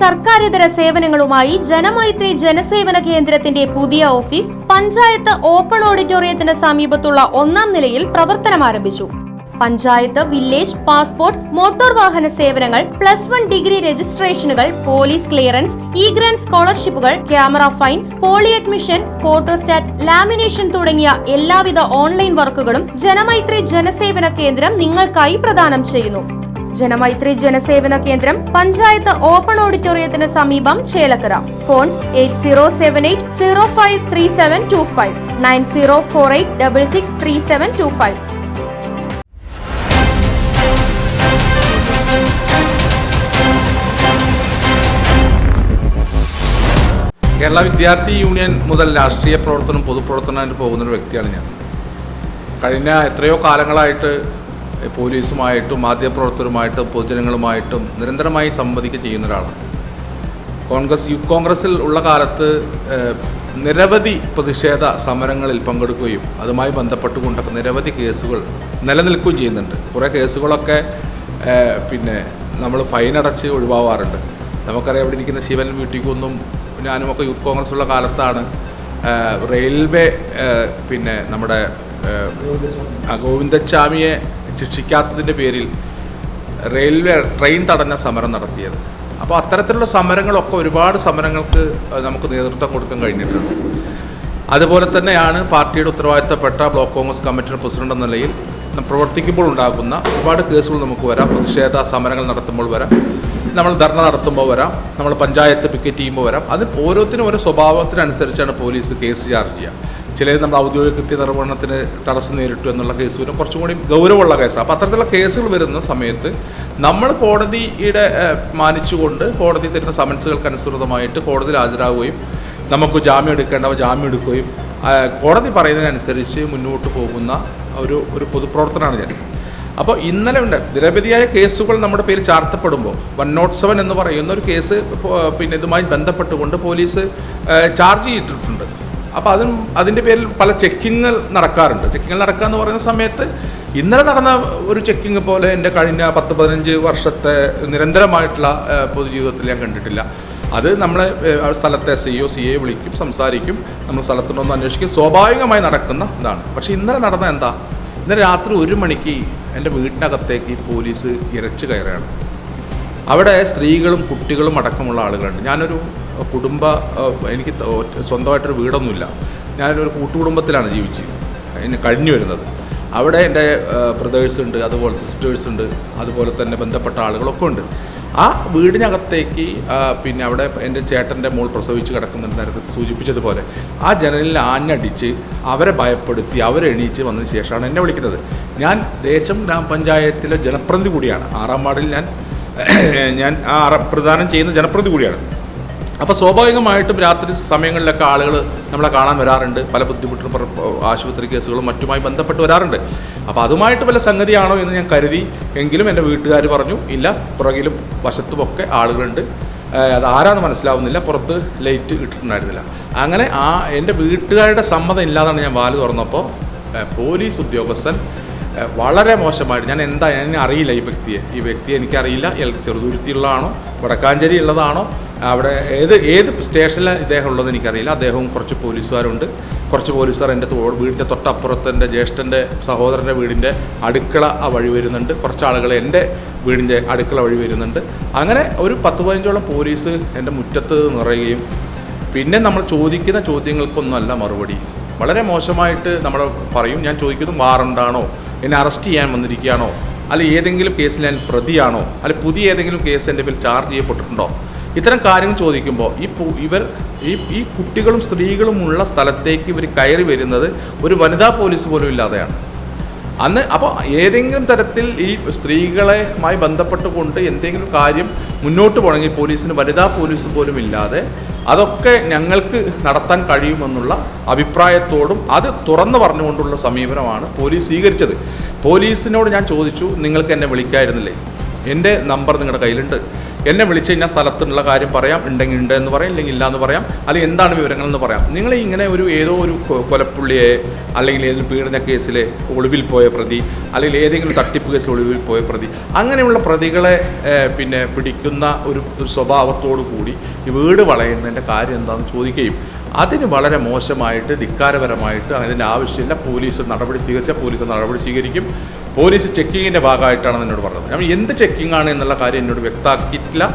സർക്കാരിതര സേവനങ്ങളുമായി ജനമൈത്രി ജനസേവന കേന്ദ്രത്തിന്റെ പുതിയ office panchayat open ഓഡിറ്റോറിയത്തിന് സമീപത്തുള്ള 1ാം നിലയിൽ പ്രവർത്തനം ആരംഭിച്ചു. പഞ്ചായത്ത്, വില്ലേജ്, പാസ്പോർട്ട്, മോട്ടോർ വാഹന സേവനങ്ങൾ, +1 ഡിഗ്രി രജിസ്ട്രേഷനുകൾ, പോലീസ് ക്ലിയറൻസ്, ഗ്രാന്റ് സ്കോളർഷിപ്പുകൾ, camera fine, poly admission, photostat, lamination തുടങ്ങിയ എല്ലാവിധ ഓൺലൈൻ വർക്കുകളും ജനമൈത്രി ജനസേവന കേന്ദ്രം നിങ്ങൾക്കായി പ്രദാനം ചെയ്യുന്നു. ജനമൈത്രി ജനസേവന കേന്ദ്രം പഞ്ചായത്ത് ഓപ്പൺ ഓഡിറ്റോറിയത്തിന് സമീപം, ചേലക്കര. ഫോൺ 8078053725 9048663725. കേരള വിദ്യാർത്ഥി യൂണിയൻ മുതൽ രാഷ്ട്രീയ പ്രവർത്തനം, പൊതുപ്രവർത്തനമായിട്ട് പോകുന്നൊരു വ്യക്തിയാണ് ഞാൻ. കഴിഞ്ഞ എത്രയോ കാലങ്ങളായിട്ട് പോലീസുമായിട്ടും മാധ്യമപ്രവർത്തകരുമായിട്ടും പൊതുജനങ്ങളുമായിട്ടും നിരന്തരമായി സംവദിക്കുക ചെയ്യുന്ന ഒരാളാണ്. യൂത്ത് കോൺഗ്രസിൽ ഉള്ള കാലത്ത് നിരവധി പ്രതിഷേധ സമരങ്ങളിൽ പങ്കെടുക്കുകയും അതുമായി ബന്ധപ്പെട്ടുകൊണ്ടൊക്കെ നിരവധി കേസുകൾ നിലനിൽക്കുകയും ചെയ്യുന്നുണ്ട്. കുറേ കേസുകളൊക്കെ നമ്മൾ ഫൈനടച്ച് ഒഴിവാവാറുണ്ട്. നമുക്കറിയാം, ഇവിടെ ഇരിക്കുന്ന ശിവൻ ബ്യൂട്ടിക്കൊന്നും ഞാനുമൊക്കെ യൂത്ത് കോൺഗ്രസ് ഉള്ള കാലത്താണ് റെയിൽവേ നമ്മുടെ ഗോവിന്ദസ്വാമിയെ ശിക്ഷിക്കാത്തതിൻ്റെ പേരിൽ റെയിൽവേ ട്രെയിൻ തടഞ്ഞ സമരം നടത്തിയത്. അപ്പോൾ അത്തരത്തിലുള്ള സമരങ്ങളൊക്കെ, ഒരുപാട് സമരങ്ങൾക്ക് നമുക്ക് നേതൃത്വം കൊടുക്കാൻ കഴിഞ്ഞിട്ടുണ്ട്. അതുപോലെ തന്നെയാണ് പാർട്ടിയുടെ ഉത്തരവാദിത്തപ്പെട്ട ബ്ലോക്ക് കോൺഗ്രസ് കമ്മിറ്റിയുടെ പ്രസിഡന്റ് എന്ന നിലയിൽ പ്രവർത്തിക്കുമ്പോൾ ഉണ്ടാകുന്ന ഒരുപാട് കേസുകൾ നമുക്ക് വരാം. പ്രതിഷേധ സമരങ്ങൾ നടത്തുമ്പോൾ വരാം, നമ്മൾ ധർണ നടത്തുമ്പോൾ വരാം, നമ്മൾ പഞ്ചായത്ത് പിക്കറ്റ് ചെയ്യുമ്പോൾ വരാം. അത് ഓരോത്തിനും ഓരോ സ്വഭാവത്തിനനുസരിച്ചാണ് പോലീസ് കേസ് ചാർജ് ചെയ്യുക. ചിലത് നമ്മൾ ഔദ്യോഗിക കൃത്യനിർവഹണത്തിന് തടസ്സം നേരിട്ടു എന്നുള്ള കേസ് വരും, കുറച്ചും കൂടി ഗൗരവമുള്ള കേസാണ്. അപ്പോൾ അത്തരത്തിലുള്ള കേസുകൾ വരുന്ന സമയത്ത് നമ്മൾ കോടതിയുടെ മാനിച്ചുകൊണ്ട് കോടതി തരുന്ന സമൻസുകൾക്ക് അനുസൃതമായിട്ട് കോടതിയിൽ ഹാജരാകുകയും നമുക്ക് ജാമ്യം എടുക്കേണ്ടവ ജാമ്യം എടുക്കുകയും കോടതി പറയുന്നതിനനുസരിച്ച് മുന്നോട്ട് പോകുന്ന ഒരു പൊതുപ്രവർത്തനമാണ് ഞാൻ. അപ്പോൾ ഇന്നലെ ഉണ്ട് നിരവധിയായ കേസുകൾ നമ്മുടെ പേര് ചാർത്തപ്പെടുമ്പോൾ 107 എന്ന് പറയുന്ന ഒരു കേസ് ഇതുമായി ബന്ധപ്പെട്ടുകൊണ്ട് പോലീസ് ചാർജ് ചെയ്തിട്ടുണ്ട്. അപ്പോൾ അതിൻ്റെ പേരിൽ പല ചെക്കിങ്ങുകൾ നടക്കാറുണ്ട്. ചെക്കിങ്ങുകൾ നടക്കുക എന്ന് പറയുന്ന സമയത്ത് ഇന്നലെ നടന്ന ഒരു ചെക്കിങ് പോലെ എൻ്റെ കഴിഞ്ഞ 10-15 വർഷത്തെ നിരന്തരമായിട്ടുള്ള പൊതുജീവിതത്തിൽ ഞാൻ കണ്ടിട്ടില്ല. അത് നമ്മളെ സ്ഥലത്തെ CEO, CA വിളിക്കും, സംസാരിക്കും, നമ്മൾ സ്ഥലത്തുണ്ടോന്ന് അന്വേഷിക്കും, സ്വാഭാവികമായി നടക്കുന്ന ഇതാണ്. പക്ഷേ ഇന്നലെ നടന്ന എന്താ? ഇന്നലെ രാത്രി 1 മണിക്ക് എൻ്റെ വീട്ടിനകത്തേക്ക് പോലീസ് ഇരച്ചു കയറുകയാണ്. അവിടെ സ്ത്രീകളും കുട്ടികളും അടക്കമുള്ള ആളുകളുണ്ട്. ഞാനൊരു എനിക്ക് സ്വന്തമായിട്ടൊരു വീടൊന്നുമില്ല. ഞാനൊരു കൂട്ടുകുടുംബത്തിലാണ് കഴിഞ്ഞു വരുന്നത്. അവിടെ എൻ്റെ ബ്രദേഴ്സ് ഉണ്ട്, അതുപോലെ സിസ്റ്റേഴ്സ് ഉണ്ട്, അതുപോലെ തന്നെ ബന്ധപ്പെട്ട ആളുകളൊക്കെ ഉണ്ട്. ആ വീടിനകത്തേക്ക് അവിടെ എൻ്റെ ചേട്ടൻ്റെ മോൾ പ്രസവിച്ച് കിടക്കുന്ന നേരത്തെ സൂചിപ്പിച്ചതുപോലെ ആ ജനലിൽ ആഞ്ഞടിച്ച് അവരെ ഭയപ്പെടുത്തി അവരെണീച്ച് വന്നതിന് ശേഷമാണ് എന്നെ വിളിക്കുന്നത്. ഞാൻ ദേശം ഗ്രാമപഞ്ചായത്തിലെ ജനപ്രതിനിധി കൂടിയാണ്. 6ാം വാർഡിൽ ഞാൻ പ്രദാനം ചെയ്യുന്ന ജനപ്രതിനിധി കൂടിയാണ്. അപ്പോൾ സ്വാഭാവികമായിട്ടും രാത്രി സമയങ്ങളിലൊക്കെ ആളുകൾ നമ്മളെ കാണാൻ വരാറുണ്ട്. പല ബുദ്ധിമുട്ടും ആശുപത്രി കേസുകളും മറ്റുമായി ബന്ധപ്പെട്ട് വരാറുണ്ട്. അപ്പോൾ അതുമായിട്ട് വല്ല സംഗതിയാണോ എന്ന് ഞാൻ കരുതി. എങ്കിലും എൻ്റെ വീട്ടുകാർ പറഞ്ഞു, ഇല്ല, പുറകിലും വശത്തുമൊക്കെ ആളുകളുണ്ട്, അത് ആരാന്ന് മനസ്സിലാവുന്നില്ല, പുറത്ത് ലൈറ്റ് ഇട്ടിട്ടുണ്ടായിരുന്നില്ല. അങ്ങനെ എൻ്റെ വീട്ടുകാരുടെ സമ്മതം ഇല്ലാതാണ് ഞാൻ വാല് തുറന്നപ്പോൾ പോലീസ് ഉദ്യോഗസ്ഥൻ വളരെ മോശമായിട്ട്, ഞാൻ അറിയില്ല ഈ വ്യക്തിയെ എനിക്കറിയില്ല. ചെറുതുരുത്തിയുള്ളതാണോ വടക്കാഞ്ചേരി ഉള്ളതാണോ, അവിടെ ഏത് സ്റ്റേഷനിൽ ഇദ്ദേഹം ഉള്ളത് എനിക്കറിയില്ല. അദ്ദേഹവും കുറച്ച് പോലീസുകാരുണ്ട്. കുറച്ച് പോലീസുകാർ എൻ്റെ വീടിൻ്റെ തൊട്ടപ്പുറത്ത് എൻ്റെ ജ്യേഷ്ഠൻ്റെ സഹോദരൻ്റെ വീടിൻ്റെ അടുക്കള വഴി വരുന്നുണ്ട്. കുറച്ച് ആളുകൾ എൻ്റെ വീടിൻ്റെ അടുക്കള വഴി വരുന്നുണ്ട്. അങ്ങനെ ഒരു 10-15ഓളം പോലീസ് എൻ്റെ മുറ്റത്ത് നിറയുകയും പിന്നെ നമ്മൾ ചോദിക്കുന്ന ചോദ്യങ്ങൾക്കൊന്നുമല്ല മറുപടി. വളരെ മോശമായിട്ട് നമ്മൾ പറയും. ഞാൻ ചോദിക്കുന്നത് വാറണ്ടാണോ, എന്നെ അറസ്റ്റ് ചെയ്യാൻ വന്നിരിക്കുകയാണോ, അല്ലെങ്കിൽ ഏതെങ്കിലും കേസിൽ ഞാൻ പ്രതിയാണോ, അല്ലെങ്കിൽ പുതിയ ഏതെങ്കിലും കേസ് എൻ്റെ പേരിൽ ചാർജ് ചെയ്യപ്പെട്ടിട്ടുണ്ടോ, ഇത്തരം കാര്യങ്ങൾ ചോദിക്കുമ്പോൾ ഈ കുട്ടികളും സ്ത്രീകളും ഉള്ള സ്ഥലത്തേക്ക് ഇവർ കയറി വരുന്നത് ഒരു വനിതാ പോലീസ് പോലും ഇല്ലാതെയാണ് അന്ന്. അപ്പോൾ ഏതെങ്കിലും തരത്തിൽ ഈ സ്ത്രീകളുമായി ബന്ധപ്പെട്ടുകൊണ്ട് എന്തെങ്കിലും കാര്യം മുന്നോട്ട് പോകണമെങ്കിൽ പോലീസിന് വനിതാ പോലീസ് പോലും ഇല്ലാതെ അതൊക്കെ ഞങ്ങൾക്ക് നടത്താൻ കഴിയുമെന്നുള്ള അഭിപ്രായത്തോടും അത് തുറന്നു പറഞ്ഞുകൊണ്ടുള്ള സമീപനമാണ് പോലീസ് സ്വീകരിച്ചത്. പോലീസിനോട് ഞാൻ ചോദിച്ചു, നിങ്ങൾക്ക് എന്നെ വിളിക്കായിരുന്നില്ലേ? എൻ്റെ നമ്പർ നിങ്ങളുടെ കയ്യിലുണ്ട്, എന്നെ വിളിച്ച് കഴിഞ്ഞാൽ സ്ഥലത്തുള്ള കാര്യം പറയാം, ഉണ്ടെങ്കിൽ ഉണ്ട് എന്ന് പറയാം, ഇല്ലെങ്കിൽ ഇല്ല എന്ന് പറയാം, അല്ലെങ്കിൽ എന്താണ് വിവരങ്ങൾ എന്ന് പറയാം. നിങ്ങൾ ഇങ്ങനെ ഏതോ ഒരു കൊലപ്പുള്ളിയെ അല്ലെങ്കിൽ ഏതൊരു പീഡന കേസിൽ ഒളിവിൽ പോയ പ്രതി, അല്ലെങ്കിൽ ഏതെങ്കിലും തട്ടിപ്പ് കേസിൽ ഒളിവിൽ പോയ പ്രതി, അങ്ങനെയുള്ള പ്രതികളെ പിടിക്കുന്ന ഒരു സ്വഭാവത്തോടു കൂടി ഈ വീട് വളയുന്നതിൻ്റെ കാര്യം എന്താണെന്ന് ചോദിക്കുകയും അതിന് വളരെ മോശമായിട്ട് ധിക്കാരപരമായിട്ട് അതിൻ്റെ ആവശ്യമില്ല, പോലീസ് നടപടി സ്വീകരിച്ചാൽ പോലീസ് നടപടി സ്വീകരിക്കും, പോലീസ് ചെക്കിങ്ങിൻ്റെ ഭാഗമായിട്ടാണ് എന്നോട് പറഞ്ഞത്. ഞാൻ എന്ത് ചെക്കിംഗ് ആണ് എന്നുള്ള കാര്യം എന്നോട് വ്യക്തമാക്കിയിട്ടില്ല,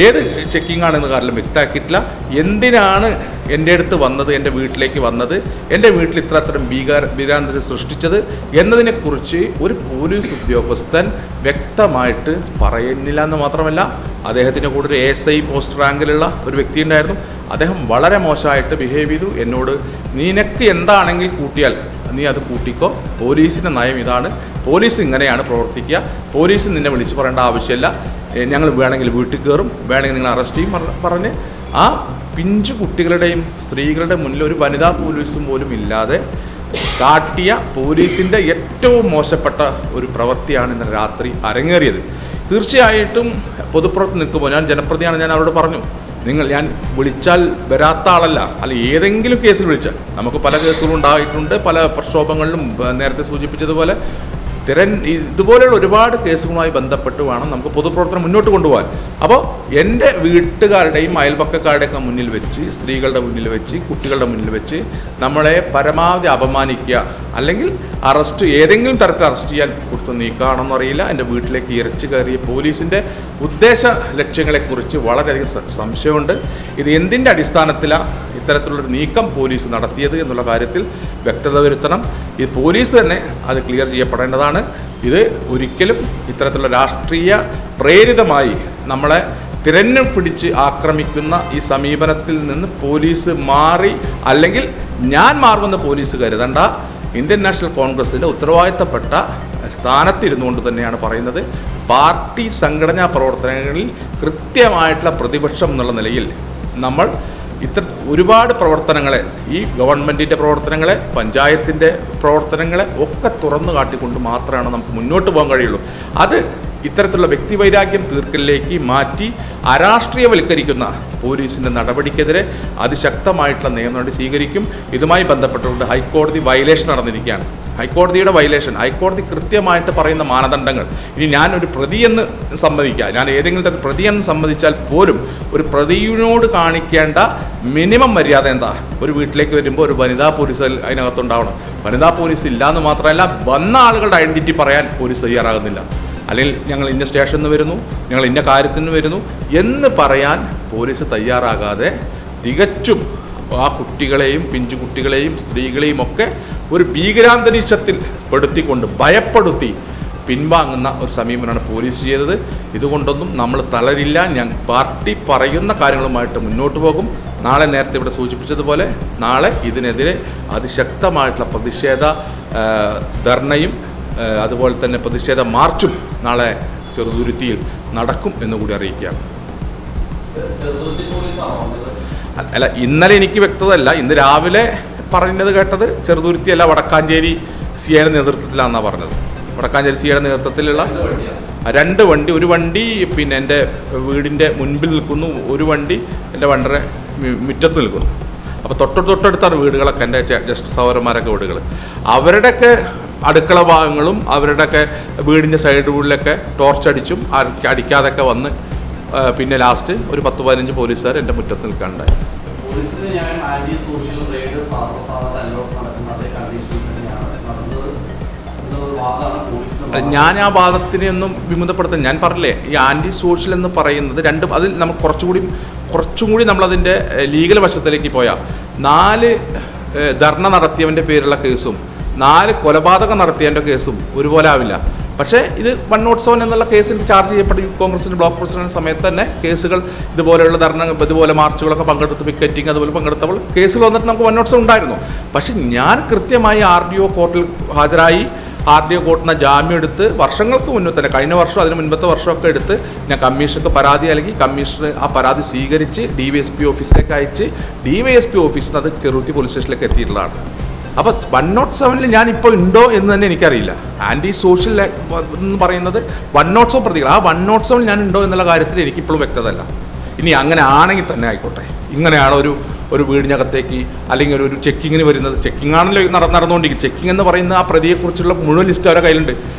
ഏത് ചെക്കിംഗ് ആണെന്ന കാര്യം വ്യക്തമാക്കിയിട്ടില്ല, എന്തിനാണ് എൻ്റെ അടുത്ത് വന്നത്, എൻ്റെ വീട്ടിലേക്ക് വന്നത്, എൻ്റെ വീട്ടിൽ ഇത്തരം ഭീകരാന്തരം സൃഷ്ടിച്ചത് എന്നതിനെക്കുറിച്ച് ഒരു പോലീസ് ഉദ്യോഗസ്ഥൻ വ്യക്തമായിട്ട് പറയുന്നില്ല എന്ന് മാത്രമല്ല, അദ്ദേഹത്തിൻ്റെ കൂടെ ഒരു ASI പോസ്റ്റ് റാങ്കിലുള്ള ഒരു വ്യക്തി ഉണ്ടായിരുന്നു. അദ്ദേഹം വളരെ മോശമായിട്ട് ബിഹേവ് ചെയ്തു. എന്നോട് നിനക്ക് എന്താണെങ്കിൽ കൂട്ടിയാൽ നീ അത് കൂട്ടിക്കോ, പോലീസിൻ്റെ നയം ഇതാണ്, പോലീസ് ഇങ്ങനെയാണ് പ്രവർത്തിക്കുക, പോലീസ് നിന്നെ വിളിച്ച് പറയേണ്ട ആവശ്യമില്ല, ഞങ്ങൾ വേണമെങ്കിൽ വീട്ടിൽ കയറും, വേണമെങ്കിൽ നിങ്ങൾ അറസ്റ്റ് ചെയ്യും പറഞ്ഞ് ആ പിഞ്ചു കുട്ടികളുടെയും സ്ത്രീകളുടെ മുന്നിൽ ഒരു വനിതാ പോലീസും പോലും ഇല്ലാതെ കാട്ടിയ പോലീസിൻ്റെ ഏറ്റവും മോശപ്പെട്ട ഒരു പ്രവൃത്തിയാണ് ഇന്നലെ രാത്രി അരങ്ങേറിയത്. തീർച്ചയായിട്ടും പൊതുപ്പുറത്ത് നിൽക്കുമ്പോൾ ഞാൻ ജനപ്രതിയാണ്, ഞാൻ അവരോട് പറഞ്ഞു, ഞാൻ വിളിച്ചാൽ വരാത്ത ആളല്ല, അല്ല ഏതെങ്കിലും കേസിൽ വിളിച്ചാൽ, നമുക്ക് പല കേസുകളും ഉണ്ടായിട്ടുണ്ട്, പല പ്രക്ഷോഭങ്ങളിലും നേരത്തെ സൂചിപ്പിച്ചതുപോലെ ഇതുപോലെയുള്ള ഒരുപാട് കേസുകളുമായി ബന്ധപ്പെട്ട് വേണം നമുക്ക് പൊതുപ്രവർത്തനം മുന്നോട്ട് കൊണ്ടുപോകാൻ. അപ്പോൾ എൻ്റെ വീട്ടുകാരുടെയും അയൽപക്കക്കാരുടെയൊക്കെ മുന്നിൽ വെച്ച്, സ്ത്രീകളുടെ മുന്നിൽ വെച്ച്, കുട്ടികളുടെ മുന്നിൽ വെച്ച് നമ്മളെ പരമാവധി അപമാനിക്കുക, അല്ലെങ്കിൽ അറസ്റ്റ് ഏതെങ്കിലും തരത്തിൽ അറസ്റ്റ് ചെയ്യാൻ കൊടുത്ത് നീക്കുകയാണെന്ന് അറിയില്ല. എൻ്റെ വീട്ടിലേക്ക് ഇരച്ചു കയറിയ പോലീസിൻ്റെ ഉദ്ദേശ ലക്ഷ്യങ്ങളെക്കുറിച്ച് വളരെയധികം സംശയമുണ്ട്. ഇത് എന്തിൻ്റെ അടിസ്ഥാനത്തിലാണ് ഇത്തരത്തിലുള്ളൊരു നീക്കം പോലീസ് നടത്തിയത് എന്നുള്ള കാര്യത്തിൽ വ്യക്തത വരുത്തണം. ഈ പോലീസ് തന്നെ അത് ക്ലിയർ ചെയ്യപ്പെടേണ്ടതാണ്. ഇത് ഒരിക്കലും ഇത്തരത്തിലുള്ള രാഷ്ട്രീയ പ്രേരിതമായി നമ്മളെ തിരഞ്ഞു പിടിച്ച് ആക്രമിക്കുന്ന ഈ സമീപനത്തിൽ നിന്ന് പോലീസ് മാറി, അല്ലെങ്കിൽ ഞാൻ മാറുമെന്ന് പോലീസ് കരുതണ്ട. ഇന്ത്യൻ നാഷണൽ കോൺഗ്രസിൻ്റെ ഉത്തരവാദിത്തപ്പെട്ട സ്ഥാനത്തിരുന്നുകൊണ്ട് തന്നെയാണ് പറയുന്നത്. പാർട്ടി സംഘടനാ പ്രവർത്തനങ്ങളിൽ കൃത്യമായിട്ടുള്ള പ്രതിപക്ഷം എന്നുള്ള നിലയിൽ നമ്മൾ ഒരുപാട് പ്രവർത്തനങ്ങളെ, ഈ ഗവൺമെൻറ്റിൻ്റെ പ്രവർത്തനങ്ങളെ, പഞ്ചായത്തിൻ്റെ പ്രവർത്തനങ്ങളെ ഒക്കെ തുറന്നു കാട്ടിക്കൊണ്ട് മാത്രമാണ് നമുക്ക് മുന്നോട്ട് പോകാൻ കഴിയുള്ളൂ. അത് ഇത്തരത്തിലുള്ള വ്യക്തിവൈരാഗ്യം തീർക്കലിലേക്ക് മാറ്റി അരാഷ്ട്രീയവൽക്കരിക്കുന്ന പോലീസിൻ്റെ നടപടിക്കെതിരെ അതിശക്തമായിട്ടുള്ള നിയമനടപടി സ്വീകരിക്കും. ഇതുമായി ബന്ധപ്പെട്ടുകൊണ്ട് ഹൈക്കോടതി വയലേഷൻ നടന്നിരിക്കുകയാണ്. ഹൈക്കോടതിയുടെ വയലേഷൻ, ഹൈക്കോടതി കൃത്യമായിട്ട് പറയുന്ന മാനദണ്ഡങ്ങൾ. ഇനി ഞാനൊരു പ്രതിയെന്ന് സമ്മതിക്കുക, ഞാൻ ഏതെങ്കിലും തരം പ്രതിയെന്ന് സമ്മതിച്ചാൽ പോലും ഒരു പ്രതിയോട് കാണിക്കേണ്ട മിനിമം മര്യാദ എന്താ? ഒരു വീട്ടിലേക്ക് വരുമ്പോൾ ഒരു വനിതാ പോലീസ് അതിനകത്തുണ്ടാവണം. വനിതാ പോലീസ് ഇല്ലയെന്ന് മാത്രമല്ല, വന്ന ആളുകളുടെ ഐഡൻറ്റിറ്റി പറയാൻ പോലീസ് തയ്യാറാകുന്നില്ല. അല്ലെങ്കിൽ ഞങ്ങൾ ഇന്ന സ്റ്റേഷനിൽ നിന്ന് വരുന്നു, ഞങ്ങൾ ഇന്ന കാര്യത്തിന് വരുന്നു എന്ന് പറയാൻ പോലീസ് തയ്യാറാകാതെ തികച്ചും ആ കുട്ടികളെയും പിഞ്ചുകുട്ടികളെയും സ്ത്രീകളെയും ഒക്കെ ഒരു ഭീകരാന്തരീക്ഷത്തിൽ പെടുത്തിക്കൊണ്ട് ഭയപ്പെടുത്തി പിൻവാങ്ങുന്ന ഒരു സമീപനമാണ് പോലീസ് ചെയ്തത്. ഇതുകൊണ്ടൊന്നും നമ്മൾ തളരില്ല. ഞാൻ പാർട്ടി പറയുന്ന കാര്യങ്ങളുമായിട്ട് മുന്നോട്ട് പോകും. നാളെ നേരത്തെ ഇവിടെ സൂചിപ്പിച്ചതുപോലെ നാളെ ഇതിനെതിരെ അതിശക്തമായിട്ടുള്ള പ്രതിഷേധ ധർണയും അതുപോലെ തന്നെ പ്രതിഷേധ മാർച്ചും നാളെ ചെറുതുരുത്തിയിൽ നടക്കും എന്നുകൂടി അറിയിക്കുകയാണ്. അല്ല, ഇന്നലെ എനിക്ക് വ്യക്തതല്ല. ഇന്ന് രാവിലെ പറഞ്ഞത് കേട്ടത് ചെറുതുരുത്തിയല്ല, വടക്കാഞ്ചേരി സിയുടെ നേതൃത്വത്തിലാണെന്നാണ് പറഞ്ഞത്. വടക്കാഞ്ചേരി സിയുടെ നേതൃത്വത്തിലുള്ള 2 വണ്ടി, ഒരു വണ്ടി എൻ്റെ വീടിൻ്റെ മുൻപിൽ നിൽക്കുന്നു, ഒരു വണ്ടി എൻ്റെ വണ്ടറെ മുറ്റത്ത് നിൽക്കുന്നു. അപ്പോൾ തൊട്ടടുത്താണ് വീടുകളൊക്കെ, എൻ്റെ ജസ്റ്റ് സഹോദരന്മാരൊക്കെ വീടുകൾ. അവരുടെയൊക്കെ അടുക്കള ഭാഗങ്ങളും അവരുടെയൊക്കെ വീടിൻ്റെ സൈഡുകളിലൊക്കെ ടോർച്ചടിച്ചും അടിക്കാതൊക്കെ വന്ന് ലാസ്റ്റ് ഒരു 10-15 പോലീസുകാർ എൻ്റെ മുറ്റത്ത് നിൽക്കാനുണ്ടായി. ഞാൻ ആ വാദത്തിനെ ഒന്നും വിമുഖപ്പെടുത്താൻ ഞാൻ പറഞ്ഞില്ലേ. ഈ ആൻറ്റി സോഷ്യൽ എന്ന് പറയുന്നത് അതിൽ നമ്മൾ കുറച്ചും കൂടി നമ്മളതിൻ്റെ ലീഗൽ വശത്തിലേക്ക് പോയാൽ 4 ധർണ നടത്തിയവൻ്റെ പേരുള്ള കേസും 4 കൊലപാതകം നടത്തിയതിൻ്റെ കേസും ഒരുപോലെ ആവില്ല. പക്ഷേ ഇത് 107 എന്നുള്ള കേസിൽ ചാർജ് ചെയ്യപ്പെട്ട യൂത്ത് കോൺഗ്രസിൻ്റെ ബ്ലോക്ക് പ്രസിഡന്റ് സമയത്ത് തന്നെ കേസുകൾ ഇതുപോലെയുള്ള ധർണ, ഇതുപോലെ മാർച്ചുകളൊക്കെ പങ്കെടുത്ത്, പിക്കറ്റിങ് അതുപോലെ പങ്കെടുത്തപ്പോൾ കേസുകൾ വന്നിട്ട് നമുക്ക് 107 ഉണ്ടായിരുന്നു. പക്ഷെ ഞാൻ കൃത്യമായി RDO കോർട്ടിൽ ഹാജരായി, RDO കോർട്ടിൽ നിന്ന് ജാമ്യം എടുത്ത് വർഷങ്ങൾക്ക് മുന്നേ തന്നെ, കഴിഞ്ഞ വർഷം അതിന് മുൻപത്തെ വർഷമൊക്കെ എടുത്ത് ഞാൻ കമ്മീഷർക്ക് പരാതി നൽകി. കമ്മീഷണർ ആ പരാതി സ്വീകരിച്ച് DYSP ഓഫീസിലേക്ക് അയച്ച് DYSP ഓഫീസിൽ നിന്ന് അത് ചെറുതുരുത്തി പോലീസ് സ്റ്റേഷനിലേക്ക് എത്തിയിട്ടുള്ളതാണ്. അപ്പോൾ 107 ഞാനിപ്പോൾ ഉണ്ടോ എന്ന് തന്നെ എനിക്കറിയില്ല. ആൻറ്റി സോഷ്യൽ എന്ന് പറയുന്നത് 107 പ്രതികൾ, ആ 107 ഞാൻ ഉണ്ടോ എന്നുള്ള കാര്യത്തിൽ എനിക്കിപ്പോഴും വ്യക്തതല്ല. ഇനി അങ്ങനെ ആണെങ്കിൽ തന്നെ ആയിക്കോട്ടെ, ഇങ്ങനെയാണ് ഒരു വീടിനകത്തേക്ക് അല്ലെങ്കിൽ ഒരു ചെക്കിങ്ങിന് വരുന്നത്, ചെക്കിംഗ് ആണല്ലോ നടന്നുകൊണ്ടിരിക്കും. ചെക്കിംഗ് എന്ന് പറയുന്ന ആ പ്രതിയെക്കുറിച്ചുള്ള മുഴുവൻ ലിസ്റ്റ് അവരുടെ കയ്യിലുണ്ട്,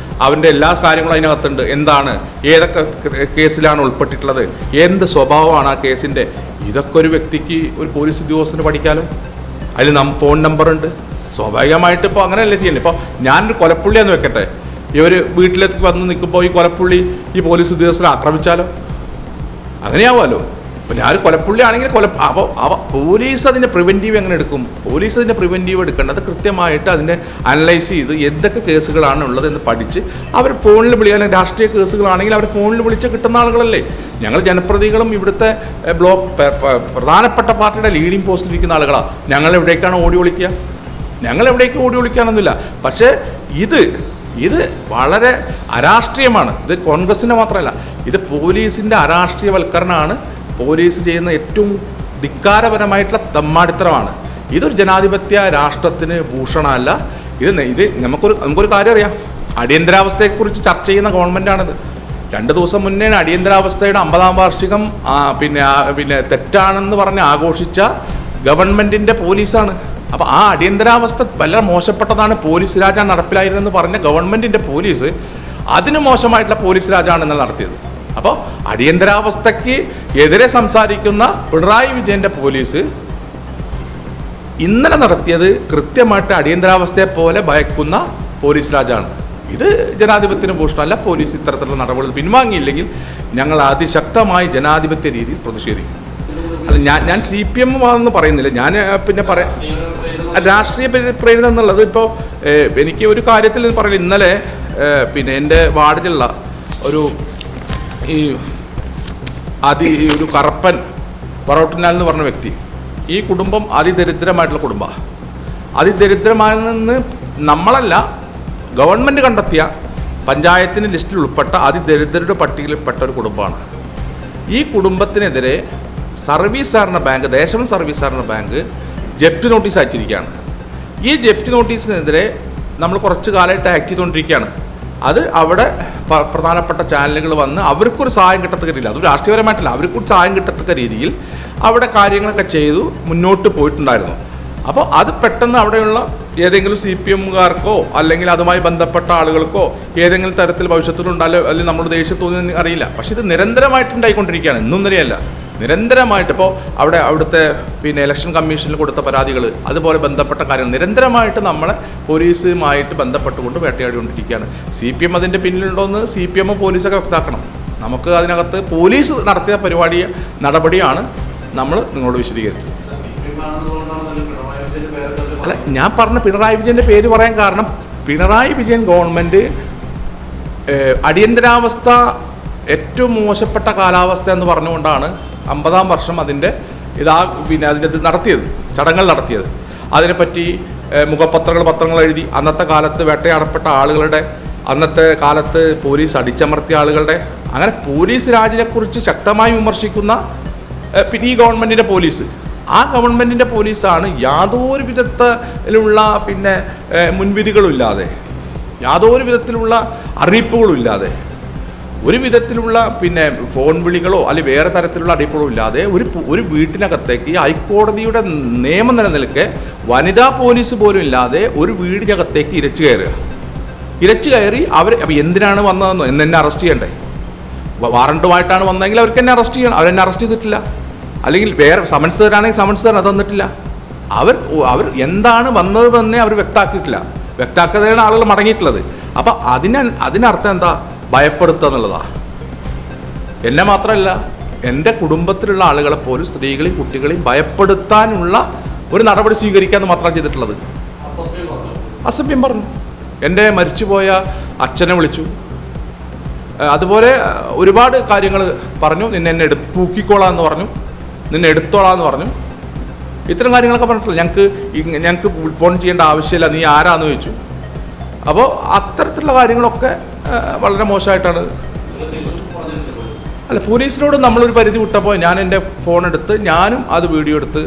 അവൻ്റെ എല്ലാ കാര്യങ്ങളും അതിനകത്തുണ്ട്. എന്താണ്, ഏതൊക്കെ കേസിലാണ് ഉൾപ്പെട്ടിട്ടുള്ളത്, എന്ത് സ്വഭാവമാണ് ആ കേസിൻ്റെ, ഇതൊക്കെ ഒരു വ്യക്തിക്ക്, ഒരു പോലീസ് ഉദ്യോഗസ്ഥന് പഠിക്കാനും. അതിൽ ഫോൺ നമ്പറുണ്ട്. സ്വാഭാവികമായിട്ട് ഇപ്പോൾ അങ്ങനെയല്ലേ ചെയ്യുന്നത്. ഇപ്പോൾ ഞാനൊരു കൊലപ്പുള്ളിയാന്ന് വെക്കട്ടെ, ഇവർ വീട്ടിലേക്ക് വന്ന് നിൽക്കുമ്പോൾ ഈ കൊലപ്പുള്ളി ഈ പോലീസ് ഉദ്യോഗസ്ഥരെ ആക്രമിച്ചാലോ, അങ്ങനെയാവുമല്ലോ. അപ്പോൾ ഞാനൊരു കൊലപ്പുള്ളി ആണെങ്കിൽ അപ്പോൾ പോലീസ് അതിൻ്റെ പ്രിവെൻറ്റീവ് എങ്ങനെ എടുക്കും? പോലീസ് അതിൻ്റെ പ്രിവെൻറ്റീവ് എടുക്കേണ്ടത് കൃത്യമായിട്ട് അതിനെ അനലൈസ് ചെയ്ത് എന്തൊക്കെ കേസുകളാണ് ഉള്ളതെന്ന് പഠിച്ച് അവർ ഫോണിൽ വിളിക്കാൻ, രാഷ്ട്രീയ കേസുകളാണെങ്കിൽ അവർ ഫോണിൽ വിളിച്ച് കിട്ടുന്ന ആളുകളല്ലേ. ഞങ്ങൾ ജനപ്രതിനിധികളും ഇവിടുത്തെ പ്രധാനപ്പെട്ട പാർട്ടിയുടെ ലീഡിംഗ് പോസ്റ്റിലിരിക്കുന്ന ആളുകളാണ്. ഞങ്ങൾ എവിടേക്കാണ് ഓടി വിളിക്കുക? ഞങ്ങൾ എവിടേക്ക് ഓടി വിളിക്കാനൊന്നുമില്ല. പക്ഷേ ഇത് വളരെ അരാഷ്ട്രീയമാണ്. ഇത് കോൺഗ്രസിൻ്റെ മാത്രമല്ല, ഇത് പോലീസിൻ്റെ അരാഷ്ട്രീയവൽക്കരണമാണ്. പോലീസ് ചെയ്യുന്ന ഏറ്റവും ധിക്കാരപരമായിട്ടുള്ള തെമ്മാടിത്തരമാണ്. ഇതൊരു ജനാധിപത്യ രാഷ്ട്രത്തിന് ഭൂഷണമല്ല. ഇത് നമുക്കൊരു കാര്യം അറിയാം. അടിയന്തരാവസ്ഥയെക്കുറിച്ച് ചർച്ച ചെയ്യുന്ന ഗവൺമെൻറ്റാണിത്. 2 ദിവസം മുന്നേ അടിയന്തരാവസ്ഥയുടെ 50-ാം വാർഷികം പിന്നെ തെറ്റാണെന്ന് പറഞ്ഞ് ആഘോഷിച്ച ഗവൺമെൻറ്റിൻ്റെ പോലീസാണ്. അപ്പോൾ ആ അടിയന്തരാവസ്ഥ വളരെ മോശപ്പെട്ടതാണ്, പോലീസ് രാജാണ് നടപ്പിലായിരുന്നെന്ന് പറഞ്ഞ ഗവൺമെൻറ്റിൻ്റെ പോലീസ് അതിന് മോശമായിട്ടുള്ള പോലീസ് രാജാണ് ഇന്നലെ നടത്തിയത്. അപ്പോൾ അടിയന്തരാവസ്ഥയ്ക്ക് എതിരെ സംസാരിക്കുന്ന പിണറായി വിജയൻ്റെ പോലീസ് ഇന്നലെ നടത്തിയത് കൃത്യമായിട്ട് അടിയന്തരാവസ്ഥയെ പോലെ ഭയക്കുന്ന പോലീസ് രാജാണ്. ഇത് ജനാധിപത്യത്തിന് ഭൂഷണമല്ല. പോലീസ് ഇത്തരത്തിലുള്ള നടപടികൾ പിൻവാങ്ങിയില്ലെങ്കിൽ ഞങ്ങൾ അതിശക്തമായി ജനാധിപത്യ രീതിയിൽ പ്രതിഷേധിക്കും. അല്ല, ഞാൻ CPM ആണെന്ന് പറയുന്നില്ല. ഞാൻ പിന്നെ രാഷ്ട്രീയ പ്രേരിതം എന്നുള്ളത് ഇപ്പോൾ എനിക്ക് ഒരു കാര്യത്തിൽ പറയില്ല. ഇന്നലെ പിന്നെ എൻ്റെ വാർഡിലുള്ള ഒരു കറപ്പൻ പറോട്ടിനാൽ എന്ന് പറഞ്ഞ വ്യക്തി, ഈ കുടുംബം അതിദരിദ്രമായിട്ടുള്ള കുടുംബമാണ്. അതിദരിദ്രമാണെന്ന് നമ്മളല്ല, ഗവൺമെൻറ് കണ്ടെത്തിയ പഞ്ചായത്തിന് ലിസ്റ്റിൽ ഉൾപ്പെട്ട അതിദരിദ്രരുടെ പട്ടികയിൽപ്പെട്ട ഒരു കുടുംബമാണ്. ഈ കുടുംബത്തിനെതിരെ സർവീസ് സഹകരണ ബാങ്ക്, ദേശം സർവീസ് സഹകരണ ബാങ്ക് ജപ്തി നോട്ടീസ് അയച്ചിരിക്കുകയാണ്. ഈ ജപ്തി നോട്ടീസിനെതിരെ നമ്മൾ കുറച്ച് കാലമായിട്ട് ആക്ട് ചെയ്തുകൊണ്ടിരിക്കുകയാണ്. അത് അവിടെ പ്രധാനപ്പെട്ട ചാനലുകൾ വന്ന് അവർക്കൊരു സഹായം കിട്ടത്തക്ക രീതിയിൽ, അത് രാഷ്ട്രീയപരമായിട്ടല്ല, അവർക്കൊരു സഹായം കിട്ടത്തക്ക രീതിയിൽ അവിടെ കാര്യങ്ങളൊക്കെ ചെയ്തു മുന്നോട്ട് പോയിട്ടുണ്ടായിരുന്നു. അപ്പോൾ അത് പെട്ടെന്ന് അവിടെയുള്ള ഏതെങ്കിലും CPMകാർക്കോ അല്ലെങ്കിൽ അതുമായി ബന്ധപ്പെട്ട ആളുകൾക്കോ ഏതെങ്കിലും തരത്തിൽ ഭവിഷ്യത്തിലുണ്ടാലോ അല്ലെങ്കിൽ നമ്മുടെ ദേഷ്യം തോന്നുന്നു അറിയില്ല. പക്ഷെ ഇത് നിരന്തരമായിട്ടുണ്ടായിക്കൊണ്ടിരിക്കുകയാണ്, ഇന്നും നിലയല്ല, നിരന്തരമായിട്ട്. ഇപ്പോൾ അവിടുത്തെ പിന്നെ ഇലക്ഷൻ കമ്മീഷനിൽ കൊടുത്ത പരാതികൾ, അതുപോലെ ബന്ധപ്പെട്ട കാര്യങ്ങൾ നിരന്തരമായിട്ട് നമ്മളെ പോലീസുമായിട്ട് ബന്ധപ്പെട്ടുകൊണ്ട് വേട്ടയാടിക്കൊണ്ടിരിക്കുകയാണ്. CPM അതിൻ്റെ പിന്നിലുണ്ടോയെന്ന് CPM പോലീസൊക്കെ വ്യക്തമാക്കണം. നമുക്ക് അതിനകത്ത് പോലീസ് നടത്തിയ നടപടിയാണ് നമ്മൾ നിങ്ങളോട് വിശദീകരിച്ചത്. അല്ല, ഞാൻ പറഞ്ഞ പിണറായി വിജയൻ്റെ പേര് പറയാൻ കാരണം, പിണറായി വിജയൻ ഗവൺമെൻറ് അടിയന്തരാവസ്ഥ ഏറ്റവും മോശപ്പെട്ട കാലാവസ്ഥ എന്ന് പറഞ്ഞുകൊണ്ടാണ് 50-ാം വർഷം അതിൻ്റെ നടത്തിയത്, ചടങ്ങുകൾ നടത്തിയത്. അതിനെപ്പറ്റി പത്രങ്ങൾ എഴുതി, അന്നത്തെ കാലത്ത് വേട്ടയാടപ്പെട്ട ആളുകളുടെ, അന്നത്തെ കാലത്ത് പോലീസ് അടിച്ചമർത്തിയ ആളുകളുടെ, അങ്ങനെ പോലീസ് രാജിനെക്കുറിച്ച് ശക്തമായി വിമർശിക്കുന്ന പിന്നെ ഈ ഗവൺമെൻറ്റിൻ്റെ പോലീസ്, ആ ഗവൺമെൻറ്റിൻ്റെ പോലീസാണ് യാതൊരു വിധത്തിലുള്ള പിന്നെ മുൻവിധികളുമില്ലാതെ, യാതൊരു വിധത്തിലുള്ള അറിയിപ്പുകളുമില്ലാതെ, ഒരു വിധത്തിലുള്ള പിന്നെ ഫോൺ വിളികളോ അല്ലെങ്കിൽ വേറെ തരത്തിലുള്ള അറിയിപ്പുകളോ ഇല്ലാതെ ഒരു വീട്ടിനകത്തേക്ക് ഹൈക്കോടതിയുടെ നിയമം നിലനിൽക്കെ വനിതാ പോലീസ് പോലും ഇല്ലാതെ ഒരു വീടിനകത്തേക്ക് ഇരച്ചു കയറി അപ്പോൾ എന്തിനാണ് വന്നതെന്നോ, എന്നെ അറസ്റ്റ് ചെയ്യണ്ടേ? വാറണ്ടുമായിട്ടാണ് വന്നതെങ്കിൽ അവർക്ക് എന്നെ അറസ്റ്റ് ചെയ്യണം. അവരെന്നെ അറസ്റ്റ് ചെയ്തിട്ടില്ല. അല്ലെങ്കിൽ വേറെ സമൻസ് തരാണെങ്കിൽ സമൻസ് തരാൻ തന്നിട്ടില്ല. അവർ എന്താണ് വന്നത് തന്നെ അവർ വ്യക്തമാക്കിയിട്ടില്ല. വ്യക്തമാക്കാതെയാണ് ആളുകൾ മടങ്ങിയിട്ടുള്ളത്. അപ്പം അതിനർത്ഥം എന്താ? ഭയപ്പെടുത്തുക എന്നുള്ളതാണ്. എന്നെ മാത്രമല്ല, എൻ്റെ കുടുംബത്തിലുള്ള ആളുകളെ പോലും, സ്ത്രീകളെയും കുട്ടികളെയും ഭയപ്പെടുത്താനുള്ള ഒരു നടപടി സ്വീകരിക്കാമെന്ന് മാത്രമാണ് ചെയ്തിട്ടുള്ളത്. അസഭ്യം പറഞ്ഞു. എൻ്റെ മരിച്ചുപോയ അച്ഛനെ വിളിച്ചു, അതുപോലെ ഒരുപാട് കാര്യങ്ങൾ പറഞ്ഞു. എന്നെ തൂക്കിക്കോളാന്ന് പറഞ്ഞു, നിന്നെ എടുത്തോളാന്ന് പറഞ്ഞു. ഇത്തരം കാര്യങ്ങളൊക്കെ പറഞ്ഞിട്ടില്ല. ഞങ്ങൾക്ക് ഫോൺ ചെയ്യേണ്ട ആവശ്യമില്ല, നീ ആരാന്ന് ചോദിച്ചു. അപ്പോൾ അത്തരത്തിലുള്ള കാര്യങ്ങളൊക്കെ വളരെ മോശമായിട്ടാണ്. അല്ല, പോലീസിനോട് നമ്മളൊരു പരിധി വിട്ടപ്പോൾ ഞാൻ എൻ്റെ ഫോൺ എടുത്ത് ഞാനും അത് വീഡിയോ എടുത്ത്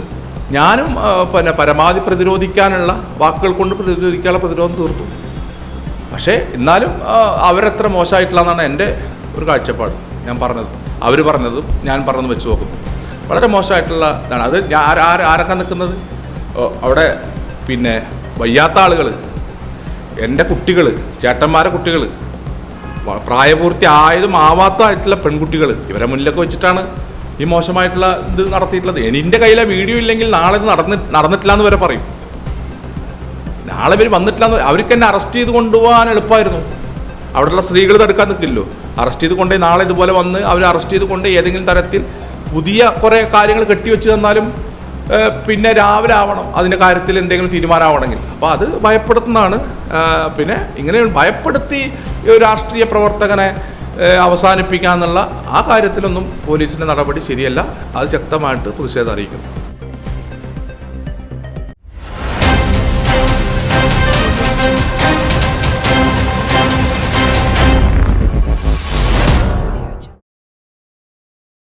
ഞാനും പിന്നെ പരമാവധി പ്രതിരോധിക്കാനുള്ള വാക്കുകൾ കൊണ്ട് പ്രതിരോധിക്കാനുള്ള പ്രതിരോധം തീർത്തു. പക്ഷേ എന്നാലും അവരെത്ര മോശമായിട്ടില്ലെന്നാണ് എൻ്റെ ഒരു കാഴ്ചപ്പാട്. ഞാൻ പറഞ്ഞത്, അവർ പറഞ്ഞതും ഞാൻ പറഞ്ഞതും വെച്ച് നോക്കും വളരെ മോശമായിട്ടുള്ള ഇതാണ്. അത് ആരൊക്കെ നിൽക്കുന്നത് അവിടെ, പിന്നെ വയ്യാത്ത ആളുകൾ, എൻ്റെ കുട്ടികൾ, ചേട്ടന്മാരെ കുട്ടികൾ, പ്രായപൂർത്തി ആവാത്തതായിട്ടുള്ള പെൺകുട്ടികൾ, ഇവരെ മുന്നിലൊക്കെ വെച്ചിട്ടാണ് ഈ മോശമായിട്ടുള്ള ഇത് നടത്തിയിട്ടുള്ളത്. എൻ്റെ കയ്യിലെ വീഡിയോ ഇല്ലെങ്കിൽ നാളെ ഇത് നടന്നിട്ടില്ല എന്ന് വരെ പറയും. നാളെ ഇവർ വന്നിട്ടില്ല എന്ന് അവർക്ക് എന്നെ അറസ്റ്റ് ചെയ്ത് കൊണ്ടുപോകാൻ എളുപ്പമായിരുന്നു. അവിടെയുള്ള സ്ത്രീകൾ തടുക്കാൻ നിൽക്കില്ലോ. അറസ്റ്റ് ചെയ്ത് കൊണ്ടേ നാളെ ഇതുപോലെ വന്ന് അവർ അറസ്റ്റ് ചെയ്ത് കൊണ്ട് ഏതെങ്കിലും തരത്തിൽ പുതിയ കുറേ കാര്യങ്ങൾ കെട്ടിവെച്ച് തന്നാലും പിന്നെ രാവിലെ ആവണം അതിൻ്റെ കാര്യത്തിൽ എന്തെങ്കിലും തീരുമാനമാവണമെങ്കിൽ. അപ്പോൾ അത് ഭയപ്പെടുത്തുന്നതാണ്. പിന്നെ ഇങ്ങനെ ഭയപ്പെടുത്തി രാഷ്ട്രീയ പ്രവർത്തകനെ അവസാനിപ്പിക്കുക എന്നുള്ള ആ കാര്യത്തിലൊന്നും പോലീസിൻ്റെ നടപടി ശരിയല്ല. അത് ശക്തമായിട്ട് പ്രതിഷേധം അറിയിക്കുന്നു.